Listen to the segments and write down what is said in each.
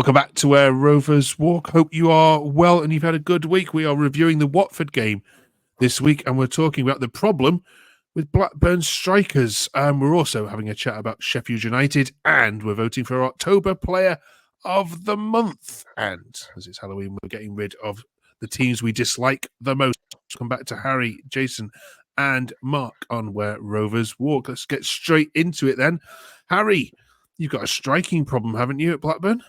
Welcome back to Where Rovers Walk. Hope you are well and you've had a good week. We are reviewing the Watford game this week and we're talking about the problem with Blackburn strikers. We're also having a chat about Sheffield United and we're voting for our October Player of the Month. And as it's Halloween, we're getting rid of the teams we dislike the most. Come back to Harry, Jason and Mark on Where Rovers Walk. Let's get straight into it then. Harry, you've got a striking problem, haven't you, at Blackburn?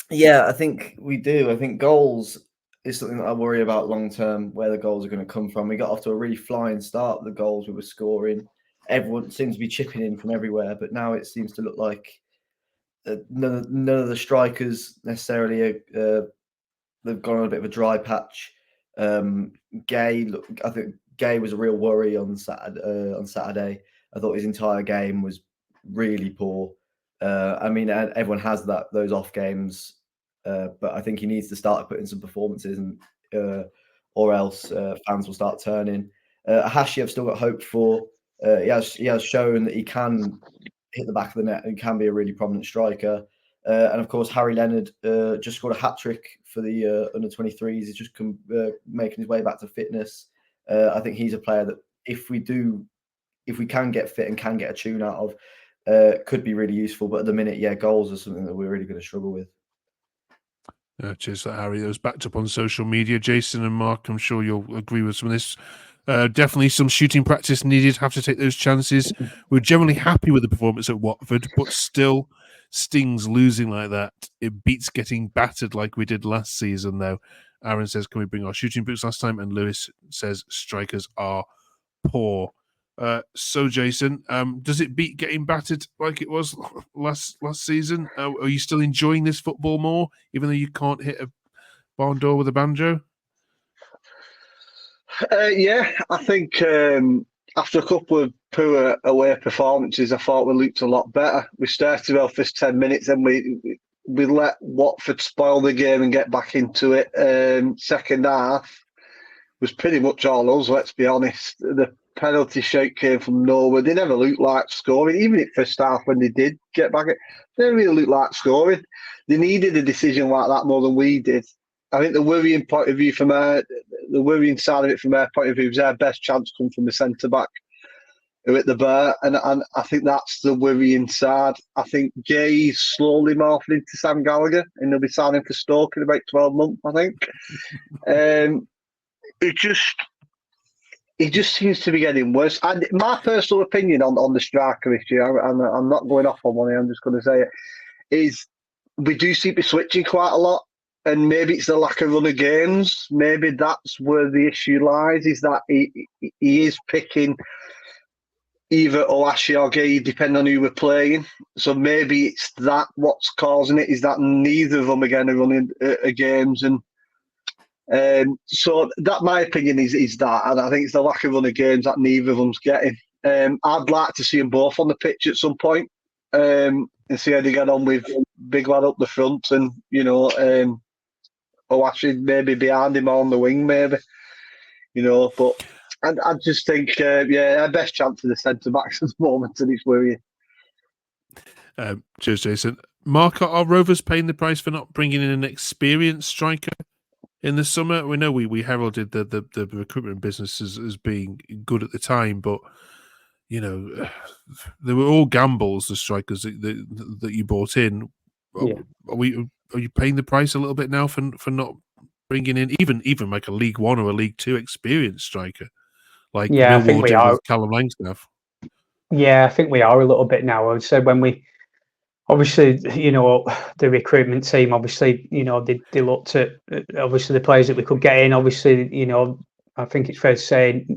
Yeah, I think we do. I think goals is something that I worry about long term, where the goals are going to come from. We got off to a really flying start with the goals we were scoring. Everyone seems to be chipping in from everywhere, but now it seems to look like none of the strikers necessarily they've gone on a bit of a dry patch. Gay, I think Gay was a real worry on Saturday. I thought his entire game was really poor. I mean, everyone has those off games, but I think he needs to start putting some performances, and or else fans will start turning. Hashi, I've still got hope for. He has shown that he can hit the back of the net and can be a really prominent striker. And of course, Harry Leonard just scored a hat trick for the under 23s. He's just making his way back to fitness. I think he's a player that if we can get fit and can get a tune out of, could be really useful. But at the minute, goals are something that we're really going to struggle with. Cheers for Harry. That was backed up on social media. Jason and Mark, I'm sure you'll agree with some of this. Definitely some shooting practice needed. Have to take those chances. We're generally happy with the performance at Watford, but still stings losing like that. It beats getting battered like we did last season, though. Aaron says, can we bring our shooting boots last time? And Lewis says, strikers are poor. So, Jason, does it beat getting battered like it was last season? Are you still enjoying this football more, even though you can't hit a barn door with a banjo? Yeah, I think after a couple of poor away performances, I thought we looked a lot better. We started our first 10 minutes and we let Watford spoil the game and get back into it. Second half was pretty much all us, let's be honest. The penalty shout came from nowhere. They never looked like scoring, even at first half when they did get back. They didn't really look like scoring. They needed a decision like that more than we did. I think the worrying point of view the worrying side of it from our point of view was our best chance come from the centre back who hit the bar, and I think that's the worrying side. I think Gay's slowly morphing into Sam Gallagher, and he'll be signing for Stoke in about 12 months, I think. It just seems to be getting worse. And my personal opinion on the striker issue, and I'm not going off on one here, I'm just going to say it, is we do seem to be switching quite a lot. And maybe it's the lack of run of games. Maybe that's where the issue lies, is that he is picking either Oashi or Gay, depending on who we're playing. So maybe it's that what's causing it, is that neither of them are getting running games. And so that, my opinion, is that. And I think it's the lack of run of games that neither of them's getting. I'd like to see them both on the pitch at some point and see how they get on with big lad up the front and, Oashi maybe behind him on the wing, maybe, but I just think, our best chance of the centre backs at the moment, and it's worrying. Cheers, Jason. Mark, are Rovers paying the price for not bringing in an experienced striker in the summer? We know we heralded the recruitment business as being good at the time, but they were all gambles, the strikers that you bought in. Yeah. Are you paying the price a little bit now for not bringing in even like a League One or a League Two experienced striker? Like I think we are. Callum Langstaff. Yeah, I think we are a little bit now. I would say when we obviously, the recruitment team, obviously, they looked at obviously the players that we could get in. Obviously, I think it's fair to say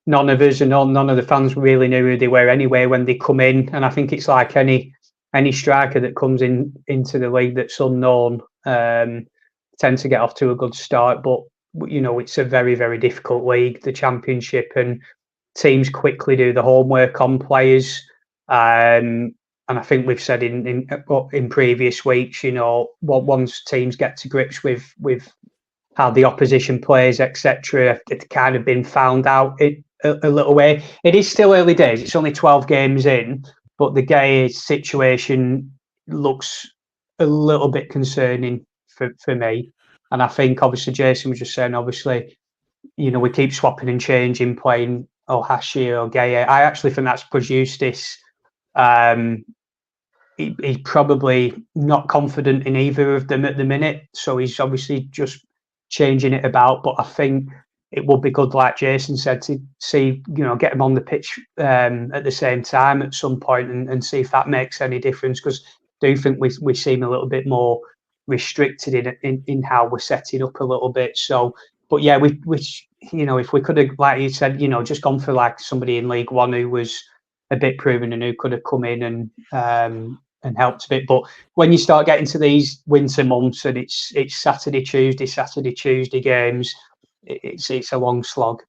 none of us and none of the fans really knew who they were anyway when they come in. And I think it's like any striker that comes into the league that's unknown tend to get off to a good start. But, it's a very, very difficult league, the Championship, and teams quickly do the homework on players. And I think we've said in previous weeks, once teams get to grips with how the opposition plays, etc., it's kind of been found out a little way. It is still early days. It's only 12 games in, but the Gay situation looks a little bit concerning for me. And I think obviously Jason was just saying, obviously, we keep swapping and changing, playing Ohashi or Gaya. I actually think that's produced this. He's probably not confident in either of them at the minute, so he's obviously just changing it about. But I think it would be good, like Jason said, to see, get them on the pitch at the same time at some point and see if that makes any difference. Because I do think we seem a little bit more restricted in how we're setting up a little bit. So, but yeah, if we could have, like you said, just gone for like somebody in League One who was a bit proven and who could have come in and helped a bit. But when you start getting to these winter months and it's Saturday, Tuesday games, it's a long slog.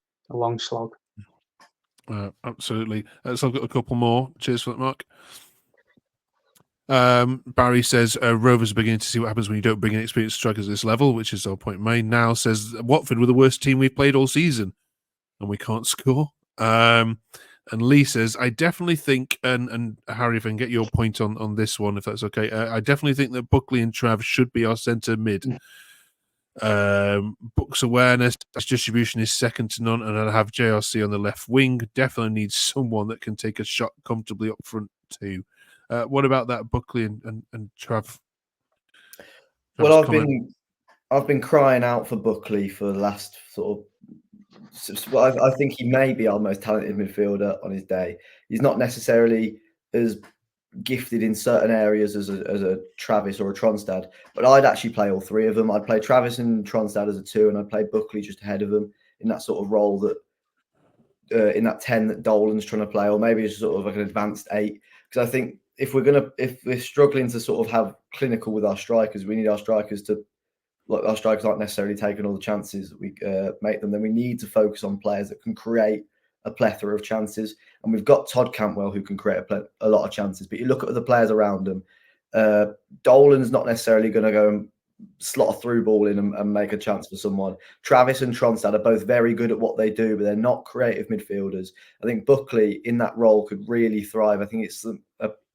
Absolutely. So I've got a couple more. Cheers for that, Mark. Barry says Rovers are beginning to see what happens when you don't bring in experienced strikers at this level, which is our point made. Now says Watford were the worst team we've played all season and we can't score. And Lee says, I definitely think, and Harry, if I can get your point on this one, if that's okay, I definitely think that Buckley and Trav should be our centre mid. Book's awareness, distribution is second to none, and I'll have JRC on the left wing. Definitely needs someone that can take a shot comfortably up front too. What about that, Buckley and Trav? Well, I've been crying out for Buckley for the last sort of. I think he may be our most talented midfielder on his day. He's not necessarily as gifted in certain areas as a Travis or a Tronstad, but I'd actually play all three of them. I'd play Travis and Tronstad as a 2, and I'd play Buckley just ahead of them in that sort of role that in that 10 that Dolan's trying to play, or maybe it's sort of like an advanced 8. Because I think if we're struggling to sort of have clinical with our strikers, we need our strikers to. Look, our strikers aren't necessarily taking all the chances that we make them. Then we need to focus on players that can create a plethora of chances. And we've got Todd Cantwell who can create a lot of chances. But you look at the players around him. Dolan's not necessarily going to go and slot a through ball in and make a chance for someone. Travis and Tronstad are both very good at what they do, but they're not creative midfielders. I think Buckley in that role could really thrive. I think it's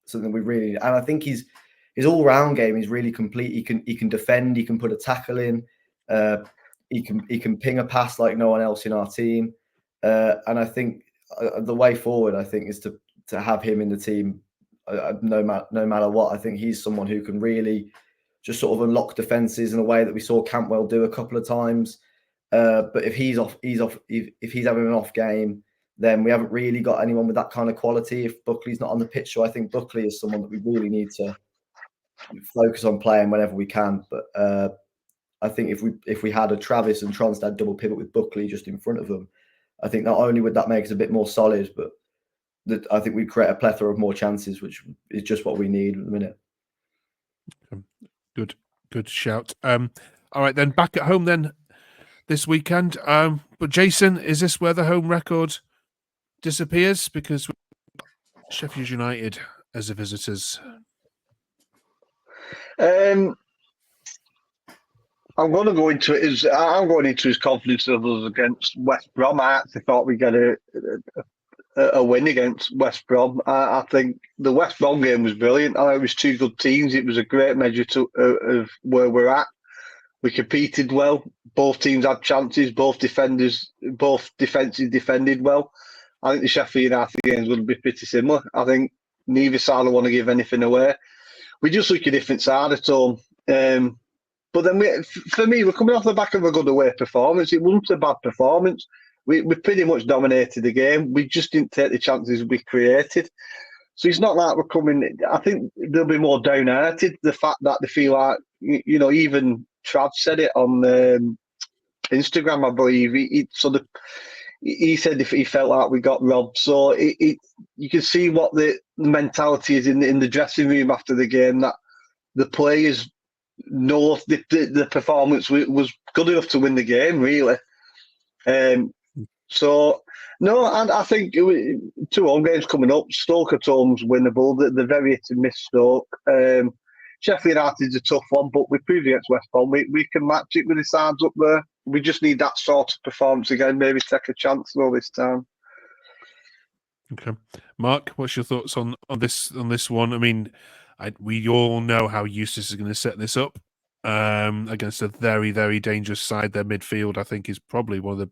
something we really, and I think his all-round game is really complete. He can defend. He can put a tackle in. He can ping a pass like no one else in our team. And I think the way forward, I think, is to have him in the team no matter what. I think he's someone who can really just sort of unlock defenses in a way that we saw Cantwell do a couple of times. But if he's having an off game, then we haven't really got anyone with that kind of quality if Buckley's not on the pitch. So I think Buckley is someone that we really need to focus on playing whenever we can. But I think if we had a Travis and Tronstad double pivot with Buckley just in front of them, I think not only would that make us a bit more solid, but I think we'd create a plethora of more chances, which is just what we need at the minute. Good shout. All right, then back at home then this weekend. But Jason, is this where the home record disappears? Because Sheffield United as the visitors. I'm going to go into it. I'm going into his confidence levels against West Brom. I actually thought we'd get a win against West Brom. I think the West Brom game was brilliant. It was two good teams. It was a great measure of where we're at. We competed well. Both teams had chances. Both defenses defended well. I think the Sheffield United games will be pretty similar. I think neither side will want to give anything away. We just look a different side at home. But then, for me, we're coming off the back of a good away performance. It wasn't a bad performance. We pretty much dominated the game. We just didn't take the chances we created. So it's not like we're coming. I think they'll be more downhearted. The fact that they feel like, even Trav said it on Instagram, I believe. He said if he felt like we got robbed. So you can see what the mentality is in the dressing room after the game. That the players know the performance was good enough to win the game, really. So, no, and I think 2 home games coming up. Stoke at home's winnable. They're very hit and miss, Stoke. Sheffield United's a tough one, but we proved against West Brom we can match it with the sides up there. We just need that sort of performance again, maybe take a chance all this time. Okay. Mark, what's your thoughts on this one? I mean, we all know how Eustace is going to set this up against a very, very dangerous side. Their midfield, I think, is probably one of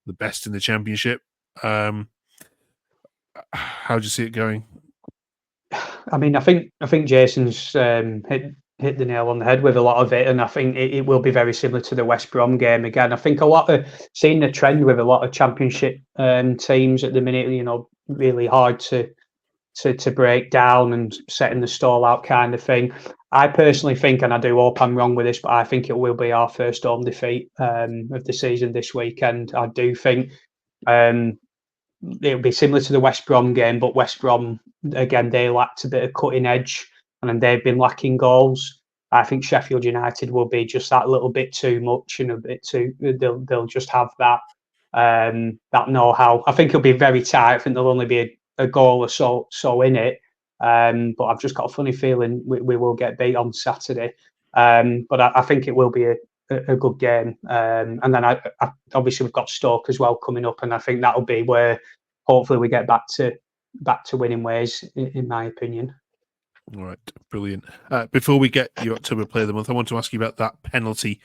the best in the Championship. How do you see it going? I mean, I think Jason's hit the nail on the head with a lot of it, and I think it will be very similar to the West Brom game again. I think seeing the trend with a lot of Championship teams at the minute, really hard to break down and setting the stall out kind of thing. I personally think, and I do hope I'm wrong with this, but I think it will be our first home defeat of the season this weekend. I do think it'll be similar to the West Brom game, but West Brom, again, they lacked a bit of cutting edge and they've been lacking goals. I think Sheffield United will be just that little bit too much and a bit too, they'll just have that know-how. I think it'll be very tight. I think there'll only be a goal or so in it. But I've just got a funny feeling we will get beat on Saturday. But I think it will be a good game. And then I obviously we've got Stoke as well coming up, and I think that'll be where hopefully we get back to winning ways, in my opinion. All right, brilliant. Before we get your October Player of the Month, I want to ask you about that penalty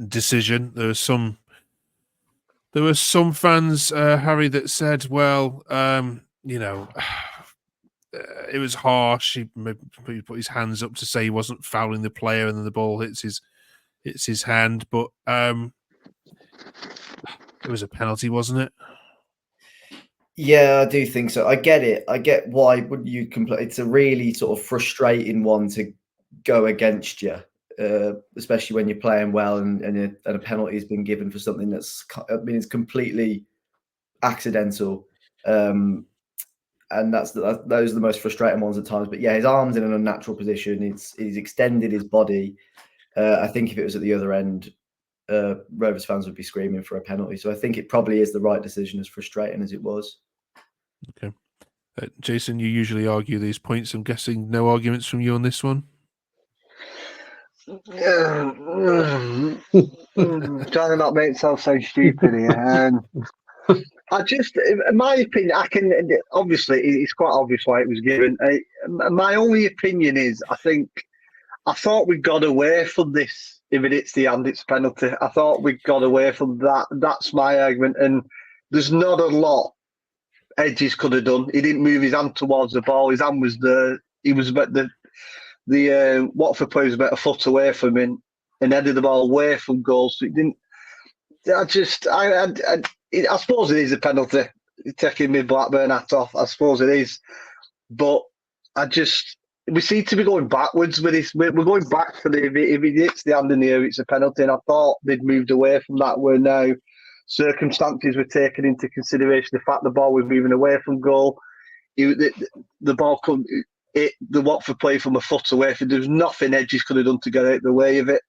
decision. There were some fans, Harry, that said, well, it was harsh. He put his hands up to say he wasn't fouling the player, and then the ball hits his hand. But it was a penalty, wasn't it? Yeah, I do think so. I get it. I get why would you complain. It's a really sort of frustrating one to go against you, especially when you're playing well and a penalty has been given for something it's completely accidental. And those are the most frustrating ones at times. But yeah, his arm's in an unnatural position. He's extended his body. I think if it was at the other end, Rovers fans would be screaming for a penalty. So I think it probably is the right decision, as frustrating as it was. Okay. Jason, you usually argue these points. I'm guessing no arguments from you on this one? Trying to not make myself so stupid here. I just, in my opinion, obviously, it's quite obvious why it was given. My only opinion is, I thought we got away from this. If it hits the hand, it's penalty. I thought we got away from that. That's my argument. And there's not a lot Edges could have done. He didn't move his hand towards the ball. His hand was there. He was about the Watford player was about a foot away from him and headed the ball away from goal. So it didn't. I suppose it is a penalty. Taking me Blackburn hat off. I suppose it is, but we seem to be going backwards with this. We're going back for if he hits the hand in the air, it's a penalty. And I thought they'd moved away from that. Where now circumstances were taken into consideration. The fact the ball was moving away from goal, the ball couldn't hit the Watford play from a foot away. There was nothing Edges could have done to get out the way of it.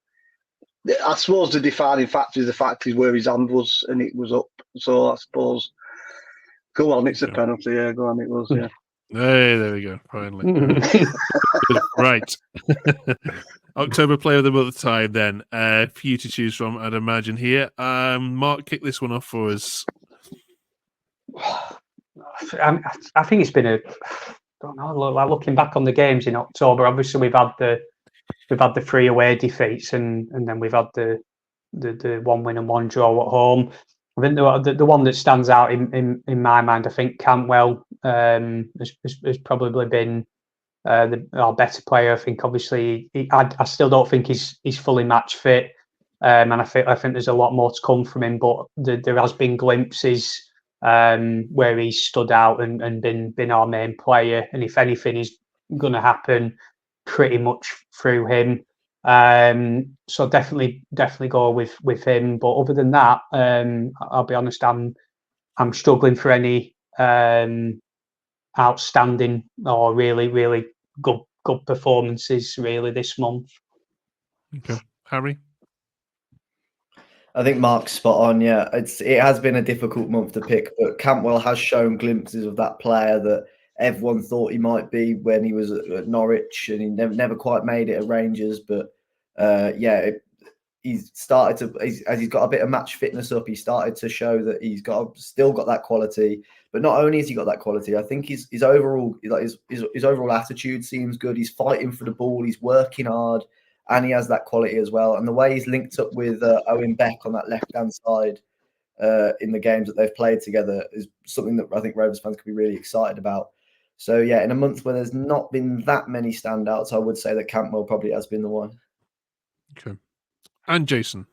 I suppose the defining factor is where his hand was, and it was up. So I suppose, go on, it's a penalty. Yeah, go on, it was. Yeah. Hey, there we go. Finally, right. October Player of the Month time. Then, for you to choose from, I'd imagine here. Mark, kick this one off for us. I think it's been I don't know. Like looking back on the games in October, obviously we've had the 3 away defeats, and then we've had the 1 win and 1 draw at home. I think the one that stands out in my mind, I think Cantwell has probably been our better player. I think obviously I still don't think he's fully match fit, and I think there's a lot more to come from him. But there has been glimpses where he's stood out and been our main player. And if anything is going to happen, pretty much through him. So definitely go with him. But other than that, I'll be honest, I'm struggling for any outstanding or really good performances really this month. Okay, Harry. I think Mark's spot on. Yeah, it has been a difficult month to pick, but Cantwell has shown glimpses of that player that everyone thought he might be when he was at Norwich, and he never quite made it at Rangers. But he's started to, as he's got a bit of match fitness up, he started to show that he's still got that quality. But not only has he got that quality, I think his overall attitude seems good. He's fighting for the ball, he's working hard, and he has that quality as well. And the way he's linked up with Owen Beck on that left-hand side in the games that they've played together is something that I think Rovers fans could be really excited about. So, yeah, in a month where there's not been that many standouts, I would say that Campbell probably has been the one. Okay. And Jason?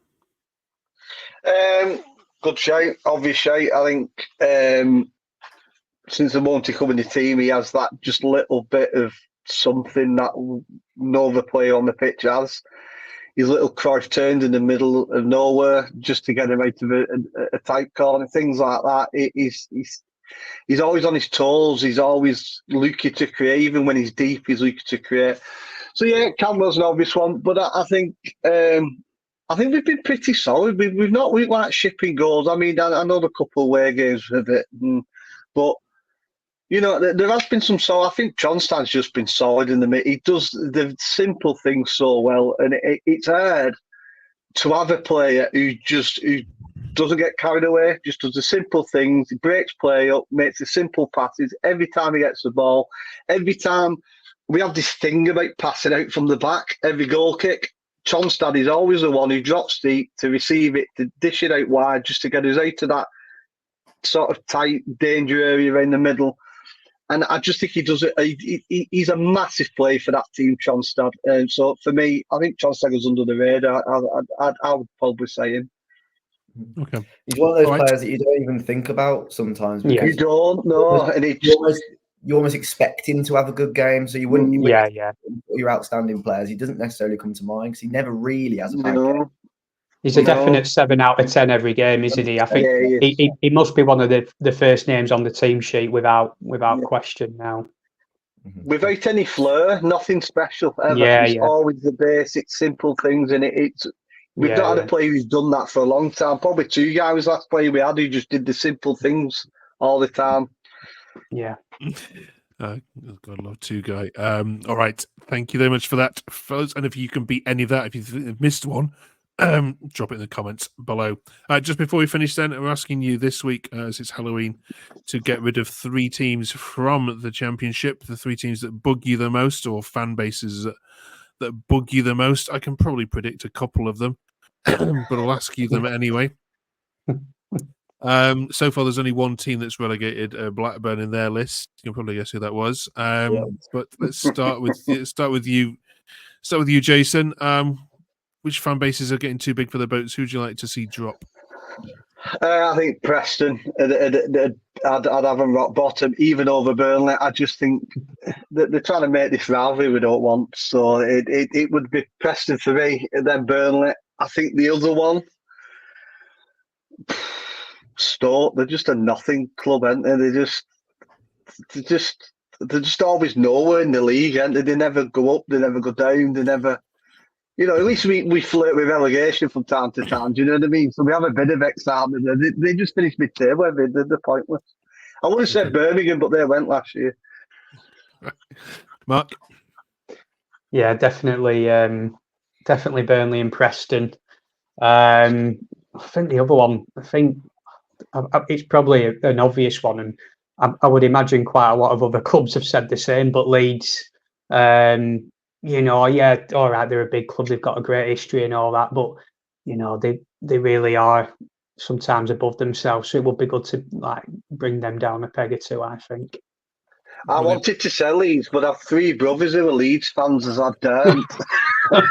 Good shout, obvious shout. I think since the moment he come in the team, he has that just little bit of something that no other player on the pitch has. His little Cruyff turned in the middle of nowhere just to get him out of a tight corner, things like that. He's always on his toes. He's always looking to create. Even when he's deep, he's looking to create. So yeah, Campbell's an obvious one, but I think we've been pretty solid. We've not looked like shipping goals. I mean, I know the couple of away games with it, but you know, there has been some. So I think Johnstone's just been solid in the mid. He does the simple things so well, and it's hard to have a player who doesn't get carried away, just does the simple things. He breaks play up, makes the simple passes every time he gets the ball. Every time we have this thing about passing out from the back, every goal kick. Johnstone is always the one who drops deep to receive it, to dish it out wide, just to get us out of that sort of tight danger area in the middle. And I just think he does it. He's a massive play for that team, Johnstone. So for me, I think Johnstone goes under the radar. I would probably say him. Okay. He's one of those players that you don't even think about sometimes. You don't know, and you almost expect him to have a good game, so you wouldn't. Your outstanding players, he doesn't necessarily come to mind because he never really has a bad game. He's a definite 7 out of 10 every game, isn't he? I think he must be one of the first names on the team sheet without question now. Without any flair, nothing special ever. It's always the basic, simple things, and we've not had a player who's done that for a long time. Probably two guys last player we had who just did the simple things all the time. Yeah. God, I love two guy. All right, thank you very much for that, fellas. And if you can beat any of that, if you've missed one, drop it in the comments below. Just before we finish, then we're asking you this week, as it's Halloween, to get rid of 3 teams from the Championship, the 3 teams that bug you the most, or fan bases that bug you the most. I can probably predict a couple of them, but I'll ask you them anyway. So far, there's only one team that's relegated, Blackburn, in their list. You can probably guess who that was. But let's start with you. Start with you, Jason. Which fan bases are getting too big for their boats? Who would you like to see drop? I think Preston. I'd have them rock bottom, even over Burnley. I just think that they're trying to make this rivalry we don't want. So it would be Preston for me, and then Burnley. I think the other one, Stoke. They're just a nothing club, aren't they? They're just always nowhere in the league, aren't they? They never go up, they never go down, they never. You know, at least we flirt with relegation from time to time. Do you know what I mean? So we have a bit of excitement. They just finished mid-table. They're pointless. I would have said Birmingham, but they went last year. Mark? Yeah, definitely Burnley and Preston. I think the other one, it's probably an obvious one, and I would imagine quite a lot of other clubs have said the same, but Leeds, you know, all right, they're a big club, they've got a great history and all that, but you know, they really are sometimes above themselves. So it would be good to bring them down a peg or two, I think. I wanted to say Leeds, but I have 3 brothers who are Leeds fans, as I daren't. I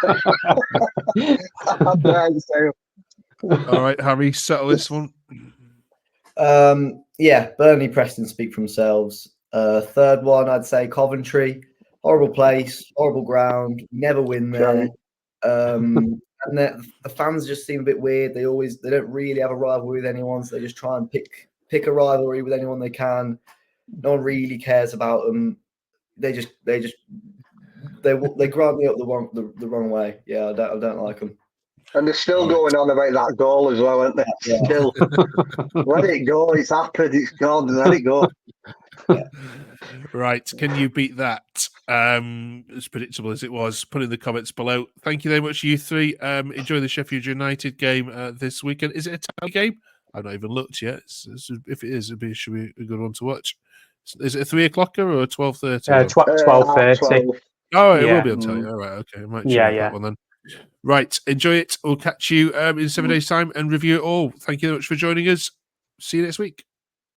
daren't say. All right, Harry, settle this one. Burnley, Preston speak for themselves. Third one, I'd say Coventry. Horrible place, horrible ground, never win there. And the fans just seem a bit weird. They don't really have a rivalry with anyone, so they just try and pick a rivalry with anyone they can. No one really cares about them. They grind me up the wrong way. Yeah, I don't like them. And they're still All right. going on about that goal as well, aren't they? Yeah. Still. Let it go. It's happened. It's gone. Let it go. Right. Can you beat that? As predictable as it was, put in the comments below. Thank you very much, you three. Enjoy the Sheffield United game this weekend. Is it a tie game? I've not even looked yet. If it is, should be a good one to watch. Is it a 3 o'clocker or a 12:30? 12:30. 12. Oh, it will Yeah. be on telly. All right, okay. I might Yeah, check that one then. Right, enjoy it. We'll catch you in 7 days' time and review it all. Thank you very much for joining us. See you next week.